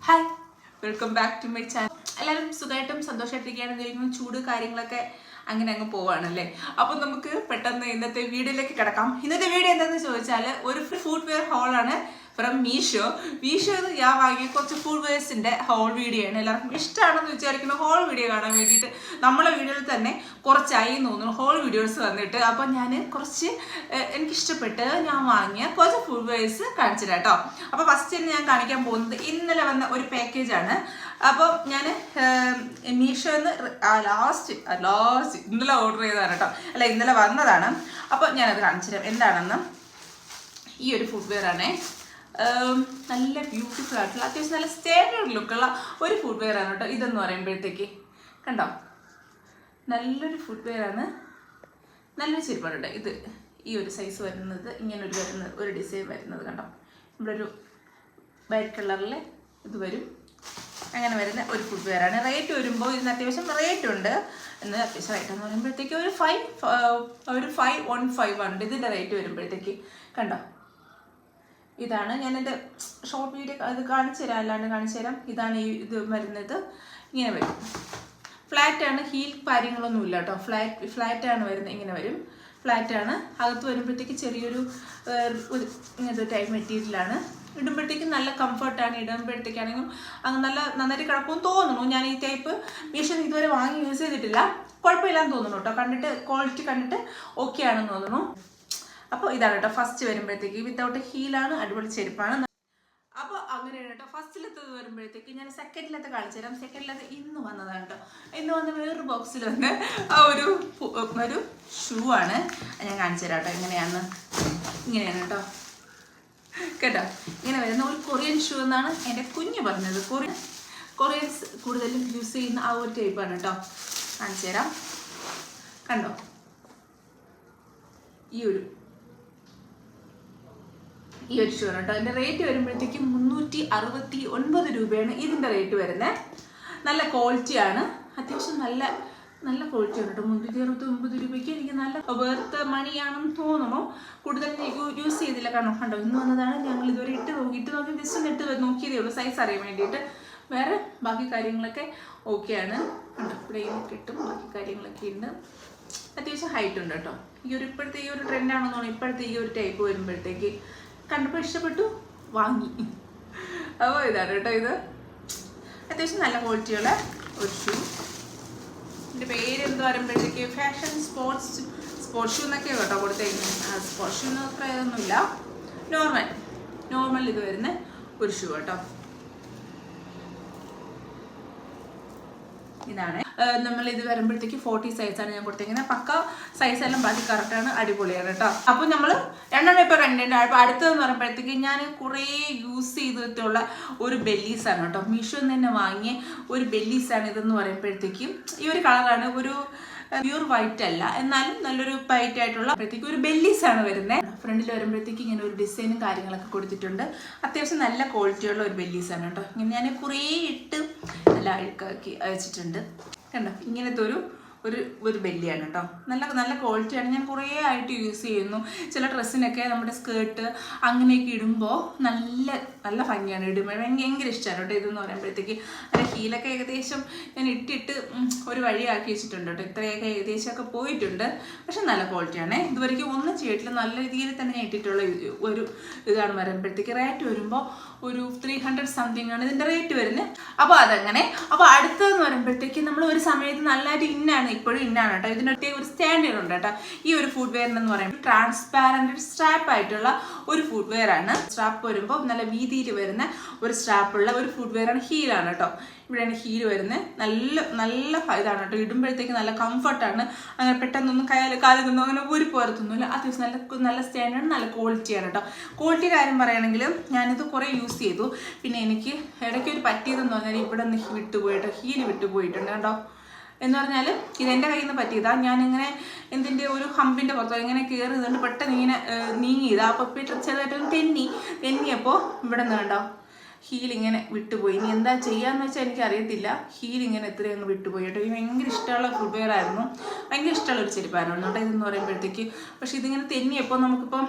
Hi, welcome back to my channel. എല്ലാവരും സുഖമായിട്ടും സന്തോഷമായിട്ടിരിക്കുകയാണെന്ന് ചൂട് കാര്യങ്ങളൊക്കെ അങ്ങനെ അങ്ങ് പോവാണല്ലേ. അപ്പം നമുക്ക് പെട്ടെന്ന് ഇന്നത്തെ വീഡിയോയിലേക്ക് കിടക്കാം. ഇന്നത്തെ വീഡിയോ എന്താണെന്ന് ചോദിച്ചാൽ ഒരു ഫുഡ് വെയർ ഹോളാണ് ഫ്രം മീഷോ. മീഷോന്ന് ഞാൻ വാങ്ങിയ കുറച്ച് ഫുഡ് വെയർസിൻ്റെ ഹോൾ വീഡിയോ ആണ്. എല്ലാവർക്കും ഇഷ്ടമാണെന്ന് വിചാരിക്കുന്ന ഹോൾ വീഡിയോ കാണാൻ വേണ്ടിയിട്ട് നമ്മളെ വീഡിയോയിൽ തന്നെ കുറച്ചായി തോന്നുന്നു ഹോൾ വീഡിയോസ് വന്നിട്ട്. അപ്പം ഞാൻ കുറച്ച് എനിക്കിഷ്ടപ്പെട്ട് ഞാൻ വാങ്ങിയ കുറച്ച് ഫുഡ് വെയർസ് കാണിച്ചു തരാം കേട്ടോ. അപ്പോൾ ഫസ്റ്റ് തന്നെ ഞാൻ കാണിക്കാൻ പോകുന്നത് ഇന്നലെ വന്ന ഒരു പാക്കേജാണ്. അപ്പോൾ ഞാൻ മീഷോന്ന് ലാസ്റ്റ് ഇന്നലെ ഓർഡർ ചെയ്തതാണ് കേട്ടോ, അല്ല ഇന്നലെ വന്നതാണ്. അപ്പോൾ ഞാനത് കാണിച്ചു തരാം എന്താണെന്ന്. ഈ ഒരു ഫുഡ് വെയർ ആണേ, നല്ല ബ്യൂട്ടിഫുൾ ആയിട്ടുള്ള അത്യാവശ്യം നല്ല സ്റ്റാൻഡേർഡ് ലുക്കുള്ള ഒരു ഫുഡ് വെയർ ആണ് കേട്ടോ. ഇതെന്ന് പറയുമ്പോഴത്തേക്ക് കണ്ടോ, നല്ലൊരു ഫുഡ് വെയർ ആണ്, നല്ലൊരു ചെരുപ്പാണ്. ഇത് ഈ ഒരു സൈസ് വരുന്നത് ഇങ്ങനെ ഒരു ഡിസൈൻ വരുന്നത് കണ്ടോ. ഇവിടെ ഒരു വൈറ്റ് കളറിൽ ഇത് വരും, അങ്ങനെ വരുന്ന ഒരു ഫുഡ് വെയർ ആണ്. റേറ്റ് വരുമ്പോൾ ഇതിന് അത്യാവശ്യം റേറ്റ് ഉണ്ട്. എന്ന് അത്യാവശ്യം റേറ്റ് എന്ന് പറയുമ്പോഴത്തേക്ക് ഒരു 515 ഉണ്ട് ഇതിൻ്റെ റേറ്റ് വരുമ്പോഴത്തേക്ക് കണ്ടോ. ഇതാണ് ഞാൻ എൻ്റെ ഷോർട്ട് വീഡിയോ അത് കാണിച്ചു തരാം, അല്ലാണ്ട് കാണിച്ചു തരാം. ഇതാണ് ഇത് വരുന്നത്, ഇങ്ങനെ വരും. ഫ്ലാറ്റാണ്, ഹീൽ കാര്യങ്ങളൊന്നും ഇല്ല കേട്ടോ. ഫ്ലാറ്റാണ് വരുന്നത്, ഇങ്ങനെ വരും. ഫ്ലാറ്റാണ്. അകത്ത് വരുമ്പോഴത്തേക്ക് ചെറിയൊരു ഇങ്ങനത്തെ ടൈപ്പ് മെറ്റീരിയലാണ്. ഇടുമ്പോഴത്തേക്കും നല്ല കംഫർട്ടാണ്. ഇടുമ്പോഴത്തേക്കാണെങ്കിലും അങ്ങ് നന്നായിട്ട് കിടക്കുമെന്ന് തോന്നുന്നു. ഞാൻ ഈ ടൈപ്പ് മീഷോ ഇതുവരെ വാങ്ങി യൂസ് ചെയ്തിട്ടില്ല, കുഴപ്പമില്ലാന്ന് തോന്നുന്നു കേട്ടോ. കണ്ടിട്ട് ക്വാളിറ്റി കണ്ടിട്ട് ഓക്കെ ആണെന്ന് തോന്നുന്നു. അപ്പോൾ ഇതാണ് കേട്ടോ ഫസ്റ്റ് വരുമ്പോഴത്തേക്ക്. വിത്തൗട്ട് ഹീലാണ്, അടിപൊളി ചെരുപ്പാണ്. അപ്പോൾ അങ്ങനെയാണ് കേട്ടോ. ഫസ്റ്റിലത്തത് വരുമ്പോഴത്തേക്ക് ഞാൻ സെക്കൻഡിലത്തെ കാണിച്ചു തരാം. സെക്കൻഡിലത്തെ ഇന്ന് വന്നതാണ് കേട്ടോ. ഇന്ന് വന്ന് വേറൊരു ബോക്സിൽ വന്ന് ആ ഒരു ഷൂ ആണ്. ഞാൻ കാണിച്ചു തരാം കേട്ടോ എങ്ങനെയാണ്. ഇങ്ങനെയാണ് കേട്ടോ, കേട്ടോ ഇങ്ങനെ വരുന്ന ഒരു കൊറിയൻ ഷൂ എന്നാണ് എൻ്റെ കുഞ്ഞ് പറഞ്ഞത്. കൊറിയൻസ് കൂടുതലും യൂസ് ചെയ്യുന്ന ആ ഒരു ടൈപ്പാണ് കേട്ടോ. കാണിച്ചു തരാം, കണ്ടോ. ഈ ഒരു ഷൂ കേട്ടോ. എൻ്റെ റേറ്റ് വരുമ്പോഴത്തേക്കും 369 രൂപയാണ് ഇതിൻ്റെ റേറ്റ് വരുന്നത്. നല്ല ക്വാളിറ്റിയാണ്, അത്യാവശ്യം നല്ല ക്വാളിറ്റിയാണ് കേട്ടോ. 369 രൂപയ്ക്ക് എനിക്ക് നല്ല വേർത്ത് മണിയാണെന്ന് തോന്നുന്നു. കൂടുതൽ യൂസ് ചെയ്തില്ല, കാരണം കണ്ടോ ഇന്ന് വന്നതാണ്. ഞങ്ങൾ ഇതുവരെ ഇട്ട് നോക്കി ജസ്റ്റ് ഒന്ന് ഇട്ട് നോക്കിയതേ ഉള്ളൂ സൈസ് അറിയാൻ വേണ്ടിയിട്ട്. വേറെ ബാക്കി കാര്യങ്ങളൊക്കെ ഓക്കെയാണ് കണ്ടോ. ഇവിടെ കിട്ടും, ബാക്കി കാര്യങ്ങളൊക്കെ ഉണ്ട്. അത്യാവശ്യം ഹൈറ്റ് ഉണ്ട് കേട്ടോ. ഇപ്പോഴത്തെ ഈ ഒരു ട്രെൻഡാണെന്ന് തോന്നുന്നു. ഇപ്പോഴത്തെ ഈ ഒരു ടൈപ്പ് വരുമ്പോഴത്തേക്ക് കണ്ടപ്പോൾ ഇഷ്ടപ്പെട്ടു, വാങ്ങി. അപ്പോൾ ഇതാണ് കേട്ടോ. ഇത് അത്യാവശ്യം നല്ല ക്വാളിറ്റിയുള്ള ഒരു ഷൂ. ഇതിൻ്റെ പേര് എന്ത് പറയുമ്പോഴത്തേക്ക് ഫാഷൻ സ്പോർട്സ് ഷൂ എന്നൊക്കെ കേട്ടോ കൊടുത്തേക്കുന്നത്. സ്പോർട്സ് ഷൂ എന്ന് അത്ര ഇതൊന്നുമില്ല, നോർമൽ ഇത് വരുന്ന ഒരു ഷൂ കേട്ടോ. ഇതാണ് നമ്മൾ ഇത് വരുമ്പോഴത്തേക്ക് 40 സൈസാണ് ഞാൻ കൊടുത്തേക്കുന്നത്. പക്ക സൈസ് എല്ലാം ബാക്കി കറക്റ്റാണ്, അടിപൊളിയാണ് കേട്ടോ. അപ്പോൾ നമ്മൾ രണ്ടെണ്ണം ഇപ്പോൾ കണ്ടിട്ടുണ്ട്. അപ്പോൾ അടുത്തതെന്ന് പറയുമ്പോഴത്തേക്ക് ഞാൻ കുറേ യൂസ് ചെയ്തിട്ടുള്ള ഒരു ബെല്ലീസാണ് കേട്ടോ. മീഷോന്ന് തന്നെ വാങ്ങിയ ഒരു ബെല്ലീസാണ് ഇതെന്ന് പറയുമ്പോഴത്തേക്കും. ഈ ഒരു കളറാണ്, ഒരു പ്യൂർ വൈറ്റ് അല്ല, എന്നാലും നല്ലൊരു വൈറ്റ് ആയിട്ടുള്ള ഒരു ബെല്ലീസാണ് വരുന്നത്. ഫ്രണ്ടിൽ വരുമ്പോഴത്തേക്ക് ഇങ്ങനെ ഒരു ഡിസൈനും കാര്യങ്ങളൊക്കെ കൊടുത്തിട്ടുണ്ട്. അത്യാവശ്യം നല്ല ക്വാളിറ്റിയുള്ള ഒരു ബെല്ലീസാണ് കേട്ടോ. ഇങ്ങനെ ഞാൻ കുറേ ഇട്ട് നല്ല അഴുക്കാക്കി അയച്ചിട്ടുണ്ട് കണ്ടോ. ഇങ്ങനത്തെ ഒരു ബെല്ലിയാണ് കേട്ടോ. നല്ല ക്വാളിറ്റിയാണ്. ഞാൻ കുറേ ആയിട്ട് യൂസ് ചെയ്യുന്നു. ചില ഡ്രസ്സിനൊക്കെ നമ്മുടെ സ്കേർട്ട് അങ്ങനെയൊക്കെ ഇടുമ്പോൾ നല്ല ഭംഗിയാണ്. ഇടുമ്പോൾ ഭയങ്കര ഇഷ്ടമാണ് കേട്ടോ ഇതെന്ന് പറയുമ്പോഴത്തേക്ക്. അതിൻ്റെ ഹീലൊക്കെ ഏകദേശം ഞാൻ ഇട്ടിട്ട് ഒരു വഴിയാക്കി വെച്ചിട്ടുണ്ട് കേട്ടോ. ഇത്രയൊക്കെ ഏകദേശമൊക്കെ പോയിട്ടുണ്ട്. പക്ഷെ നല്ല ക്വാളിറ്റിയാണ്. ഇതുവരെയ്ക്കും ഒന്നും ചെയ്തിട്ടില്ല, നല്ല രീതിയിൽ തന്നെ ഞാൻ ഇട്ടിട്ടുള്ള ഒരു ഇതാണ് വരുമ്പോഴത്തേക്ക്. റേറ്റ് വരുമ്പോൾ ഒരു 300 സംതിങ് ആണ് ഇതിൻ്റെ റേറ്റ് വരുന്നത്. അപ്പോൾ അതങ്ങനെ. അപ്പോൾ അടുത്തതെന്ന് പറയുമ്പോഴത്തേക്ക് നമ്മൾ ഒരു സമയത്ത് നല്ലതായിട്ട് ഇന്നാണ്, ഇപ്പോഴും ഇന്നാണ് കേട്ടോ. ഇതിനൊക്കെ ഒരു സ്റ്റാൻഡേർഡ് ഉണ്ട് കേട്ടോ. ഈ ഒരു ഫുഡ് വെയറിനെന്ന് പറയുമ്പോൾ ട്രാൻസ്പാരൻറ്റ് സ്ട്രാപ്പ് ആയിട്ടുള്ള ഒരു ഫുഡ് വെയർ ആണ്. സ്ട്രാപ്പ് വരുമ്പോൾ നല്ല വീതിയിൽ വരുന്ന ഒരു സ്ട്രാപ്പുള്ള ഒരു ഫുഡ് വെയർ ആണ്. ഹീലാണ് കേട്ടോ. ഇവിടെയാണ് ഹീൽ വരുന്നത്. നല്ല ഇതാണ് കേട്ടോ. ഇടുമ്പോഴത്തേക്ക് നല്ല കംഫർട്ടാണ്. അങ്ങനെ പെട്ടെന്നൊന്നും കാലിൽ നിന്നും അങ്ങനെ ഊരി പോരത്തൊന്നുമില്ല. അത്യാവശ്യം നല്ല സ്റ്റാൻഡേർഡ്, നല്ല ക്വാളിറ്റിയാണ് കേട്ടോ. ക്വാളിറ്റി കാര്യം പറയുകയാണെങ്കിൽ ഞാനിത് കുറേ യൂസ് ചെയ്തു. പിന്നെ എനിക്ക് ഇടയ്ക്കൊരു പറ്റിയതെന്ന് പറഞ്ഞാൽ ഇവിടെ നിന്ന് വിട്ടുപോയിട്ട് ഹീൽ വിട്ടുപോയിട്ടുണ്ട് കേട്ടോ. എന്ന് പറഞ്ഞാൽ ഇതെൻ്റെ കയ്യിൽ നിന്ന് പറ്റിയതാണ്. ഞാനിങ്ങനെ എന്തിൻ്റെ ഒരു ഹമ്പിൻ്റെ പുറത്തോ ഇങ്ങനെ കയറി ഇതുകൊണ്ട് പെട്ടെന്ന് ഇങ്ങനെ നീങ്ങിയതാണ്. അപ്പോൾ ചെറുതായിട്ടൊന്ന് തെന്നിയപ്പോൾ ഇവിടെ നിന്ന് കണ്ടോ ഹീൽ ഇങ്ങനെ വിട്ടുപോയി. ഇനി എന്താ ചെയ്യാന്ന് വെച്ചാൽ എനിക്കറിയത്തില്ല. ഹീൽ ഇങ്ങനെ എത്രയും അങ്ങ് വിട്ടുപോയി കേട്ടോ. എനിക്ക് ഭയങ്കര ഇഷ്ടമുള്ള ഫുട്വെയർ ആയിരുന്നു, ഭയങ്കര ഇഷ്ടമുള്ള ഒരു ചെരുപ്പായിരുന്നു കേട്ടോ ഇതെന്ന് പറയുമ്പോഴത്തേക്ക്. പക്ഷെ ഇതിങ്ങനെ തെന്നിയപ്പോൾ നമുക്കിപ്പം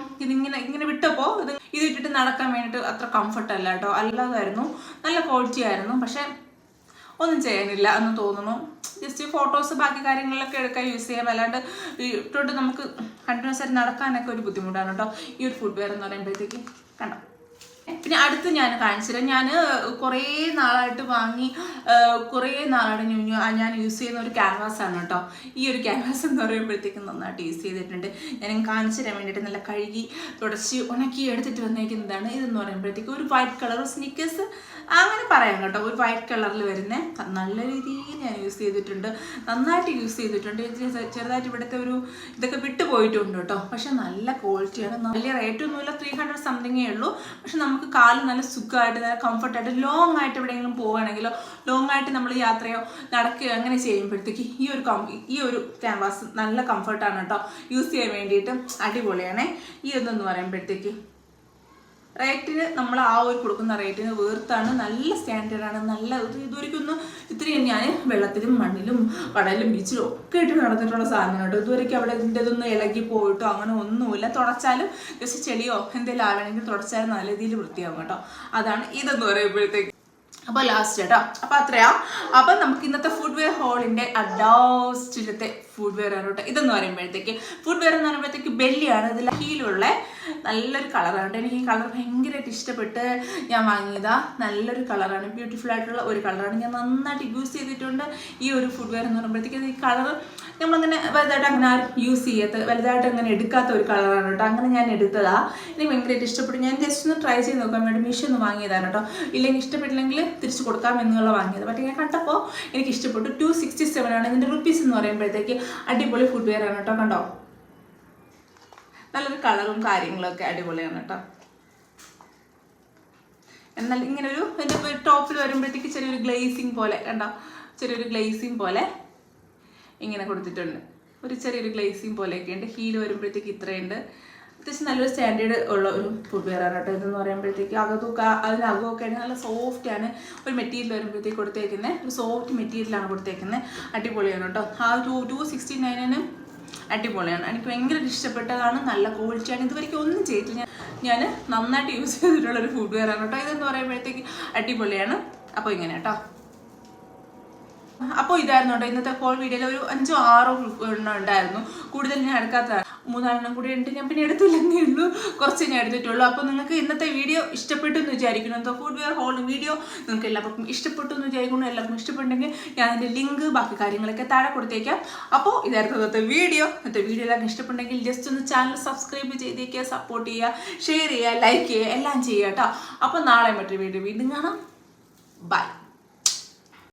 ഇങ്ങനെ വിട്ടപ്പോൾ ഇത് ഇട്ടിട്ട് നടക്കാൻ വേണ്ടിയിട്ട് അത്ര കംഫർട്ട് അല്ല കേട്ടോ. അല്ലാതായിരുന്നു, നല്ല ക്വാളിറ്റി ആയിരുന്നു. പക്ഷെ ഒന്നും ചെയ്യാനില്ല എന്ന് തോന്നുന്നു. ജസ്റ്റ് ഫോട്ടോസ് ബാക്കി കാര്യങ്ങളിലൊക്കെ എടുക്കാൻ യൂസ് ചെയ്യാം. അല്ലാണ്ട് ഇട്ടോട്ട് നമുക്ക് കണ്ടിന്യൂസ് ആയിട്ട് നടക്കാനൊക്കെ ഒരു ബുദ്ധിമുട്ടാണ് കേട്ടോ ഈ ഒരു ഫുട്വെയർ എന്ന് പറയുമ്പോഴത്തേക്ക്. കണ്ടോ. പിന്നെ അടുത്ത് ഞാൻ കാണിച്ചുതരാം. ഞാൻ കുറേ നാളായിട്ട് വാങ്ങി ഞാൻ യൂസ് ചെയ്യുന്ന ഒരു ക്യാൻവാസാണ് കേട്ടോ. ഈ ഒരു ക്യാൻവാസ് എന്ന് പറയുമ്പോഴത്തേക്കും നന്നായിട്ട് യൂസ് ചെയ്തിട്ടുണ്ട്. ഞാൻ കാണിച്ചു തരാൻ വേണ്ടിയിട്ട് നല്ല കഴുകി തുടച്ച് ഉണക്കി എടുത്തിട്ട് വന്നേക്കുന്നതാണ്. ഇതെന്ന് പറയുമ്പോഴത്തേക്കും ഒരു വൈറ്റ് കളർ സ്നിക്കേഴ്സ് അങ്ങനെ പറയാം കേട്ടോ. ഒരു വൈറ്റ് കളറിൽ വരുന്ന നല്ല രീതിയിൽ ഞാൻ യൂസ് ചെയ്തിട്ടുണ്ട്, നന്നായിട്ട് യൂസ് ചെയ്തിട്ടുണ്ട്. ചെറുതായിട്ട് ഇവിടുത്തെ ഒരു ഇതൊക്കെ വിട്ടു പോയിട്ടുണ്ട് കേട്ടോ. പക്ഷെ നല്ല ക്വാളിറ്റിയാണ്, നല്ല റേറ്റൊന്നുമില്ല, 300 സംതിങ്ങേ ഉള്ളൂ. പക്ഷെ നമുക്ക് കാല് നല്ല സുഖമായിട്ട് നല്ല കംഫർട്ടായിട്ട് ലോങ് ആയിട്ട് എവിടെയെങ്കിലും പോവുകയാണെങ്കിലോ ലോങ് ആയിട്ട് നമ്മൾ യാത്രയോ നടക്കുകയോ അങ്ങനെ ചെയ്യുമ്പോഴത്തേക്ക് ഈ ഒരു ക്യാൻവാസ് നല്ല കംഫർട്ടാണ് കേട്ടോ യൂസ് ചെയ്യാൻ വേണ്ടിയിട്ട്. അടിപൊളിയാണേ. ഈ ഒന്നെന്ന് പറയുമ്പോഴത്തേക്ക് റേറ്റിന് നമ്മൾ ആ ഒരു കൊടുക്കുന്ന റേറ്റിന് വേർത്താണ്, നല്ല സ്റ്റാൻഡേർഡാണ്, നല്ല ഇതുവരെയ്ക്കൊന്നും ഇത്രയും ഞാൻ വെള്ളത്തിലും മണ്ണിലും കടലിലും ബീച്ചിലും ഒക്കെ ഇട്ട് നടന്നിട്ടുള്ള സാധനം കേട്ടോ. ഇതുവരെയ്ക്ക് അവിടെ ഇതിൻ്റെതൊന്നും ഇളകി പോയിട്ടോ അങ്ങനെ ഒന്നുമില്ല. തുടച്ചാലും ജസ്റ്റ് ചെടിയോ എന്തെങ്കിലും ആവണമെങ്കിൽ തുടച്ചാലും നല്ല രീതിയിൽ വൃത്തിയാവും കേട്ടോ. അതാണ് ഇതെന്ന് പറയുമ്പോഴത്തേക്ക്. അപ്പോൾ ലാസ്റ്റ് കേട്ടോ. അപ്പോൾ അത്രയാ. അപ്പം നമുക്ക് ഇന്നത്തെ ഫുഡ്വെയർ ഹോളിൻ്റെ ലാസ്റ്റിലത്തെ ഫുഡ്വെയർ ആണ് കേട്ടോ ഇതെന്ന് പറയുമ്പോഴത്തേക്ക്. ഫുഡ്വെയർ എന്ന് പറയുമ്പോഴത്തേക്ക് ബെല്ലിയാണ്. ഇതിൽ ഹീലുള്ള നല്ലൊരു കളറാണ്. എനിക്ക് ഈ കളർ ഭയങ്കരമായിട്ട് ഇഷ്ടപ്പെട്ട് ഞാൻ വാങ്ങിയതാ. നല്ലൊരു കളറാണ്, ബ്യൂട്ടിഫുൾ ആയിട്ടുള്ള ഒരു കളറാണ്. ഞാൻ നന്നായിട്ട് യൂസ് ചെയ്തിട്ടുണ്ട് ഈ ഒരു ഫുഡ്വെയർ എന്ന് പറയുമ്പോഴത്തേക്ക്. ഈ കളർ നമ്മളങ്ങനെ വലുതായിട്ട് അങ്ങനെ ആരും യൂസ് ചെയ്യാത്ത, വലുതായിട്ട് അങ്ങനെ എടുക്കാത്ത ഒരു കളറാണ് കേട്ടോ. അങ്ങനെ ഞാൻ എടുത്തതാ. എനിക്ക് ഭയങ്കരമായിട്ട് ഇഷ്ടപ്പെട്ടു. ഞാൻ ജസ്റ്റ് ഒന്ന് ട്രൈ ചെയ്ത് നോക്കാൻ വേണ്ടി മീഷോ ഒന്ന് വാങ്ങിയതാണ് കേട്ടോ. ഇല്ലെങ്കിൽ ഇഷ്ടപ്പെട്ടില്ലെങ്കിൽ തിരിച്ചു കൊടുക്കാം എന്നുള്ള വാങ്ങിയത്. പക്ഷേ ഞാൻ കണ്ടപ്പോൾ എനിക്ക് ഇഷ്ടപ്പെട്ടു. 267 ആണ് ഇതിൻ്റെ റുപ്പീസ് എന്ന് പറയുമ്പോഴത്തേക്ക്. അടിപൊളി ഫുഡ്വെയർ ആണ് കേട്ടോ. കണ്ടോ, നല്ലൊരു കളറും കാര്യങ്ങളൊക്കെ അടിപൊളിയാണ് കേട്ടോ. എന്നാൽ ഇങ്ങനെ ഒരു എൻ്റെ ടോപ്പിൽ വരുമ്പോഴത്തേക്ക് ചെറിയൊരു ഗ്ലേസിങ് പോലെ കണ്ടോ, ചെറിയൊരു ഗ്ലേസിങ് പോലെ ഇങ്ങനെ കൊടുത്തിട്ടുണ്ട്. ഒരു ചെറിയൊരു ഗ്ലേസിങ് പോലെയൊക്കെ ഉണ്ട്. ഹീൽ വരുമ്പോഴത്തേക്ക് ഇത്രയുണ്ട്. അത്യാവശ്യം നല്ലൊരു സ്റ്റാൻഡേർഡ് ഉള്ള ഒരു ഫുഡ്വെയർ ആണ് കേട്ടോ ഇതെന്ന് പറയുമ്പോഴത്തേക്ക്. അതിനകമൊക്കെ ആണെങ്കിൽ നല്ല സോഫ്റ്റാണ്. ഒരു മെറ്റീരിയൽ വരുമ്പോഴത്തേക്ക് കൊടുത്തേക്കുന്നത് ഒരു സോഫ്റ്റ് മെറ്റീരിയലാണ് കൊടുത്തേക്കുന്നത്. അടിപൊളിയാണ് കേട്ടോ. ആ 269 അടിപൊളിയാണ്. എനിക്ക് ഭയങ്കര ഇഷ്ടപ്പെട്ടതാണ്, നല്ല ക്വാളിറ്റിയാണ്. ഇതുവരെയ്ക്ക് ഒന്നും ചെയ്തിട്ടില്ല. ഞാൻ നന്നായിട്ട് യൂസ് ചെയ്തിട്ടുള്ളൊരു ഫുഡ്വെയർ ആണ് കേട്ടോ ഇതെന്ന് പറയുമ്പോഴത്തേക്ക്. അടിപൊളിയാണ്. അപ്പോൾ ഇങ്ങനെ കേട്ടോ. അപ്പോൾ ഇതായിരുന്നു കേട്ടോ ഇന്നത്തെ ഹോൾ വീഡിയോയിൽ. ഒരു 5-6 എണ്ണം ഉണ്ടായിരുന്നു, കൂടുതൽ ഞാൻ എടുക്കാത്തതാണ്. 3-4 കൂടി ഉണ്ട്. ഞാൻ പിന്നെ എടുത്തില്ലെന്നേ ഉള്ളൂ, കുറച്ച് ഞാൻ എടുത്തിട്ടുള്ളൂ. അപ്പോൾ നിങ്ങൾക്ക് ഇന്നത്തെ വീഡിയോ ഇഷ്ടപ്പെട്ടു എന്ന് വിചാരിക്കുന്നു. എന്തോ ഫുഡ്വെയർ ഹോൾ വീഡിയോ നിങ്ങൾക്ക് എല്ലാവർക്കും ഇഷ്ടപ്പെട്ടു എന്ന് വിചാരിക്കുന്നു. എല്ലാവർക്കും ഇഷ്ടപ്പെട്ടെങ്കിൽ ഞാൻ അതിൻ്റെ ലിങ്ക് ബാക്കി കാര്യങ്ങളൊക്കെ താഴെ കൊടുത്തേക്കാം. അപ്പോൾ ഇതായിരുന്നു ഇന്നത്തെ വീഡിയോ. എല്ലാവർക്കും ഇഷ്ടപ്പെട്ടെങ്കിൽ ജസ്റ്റ് ഒന്ന് ചാനൽ സബ്സ്ക്രൈബ് ചെയ്തേക്കുക, സപ്പോർട്ട് ചെയ്യുക, ഷെയർ ചെയ്യുക, ലൈക്ക് ചെയ്യുക, എല്ലാം ചെയ്യുക കേട്ടോ. അപ്പോൾ നാളെ മറ്റൊരു വീഡിയോ വീണ്ടും കാണാം. ബൈ.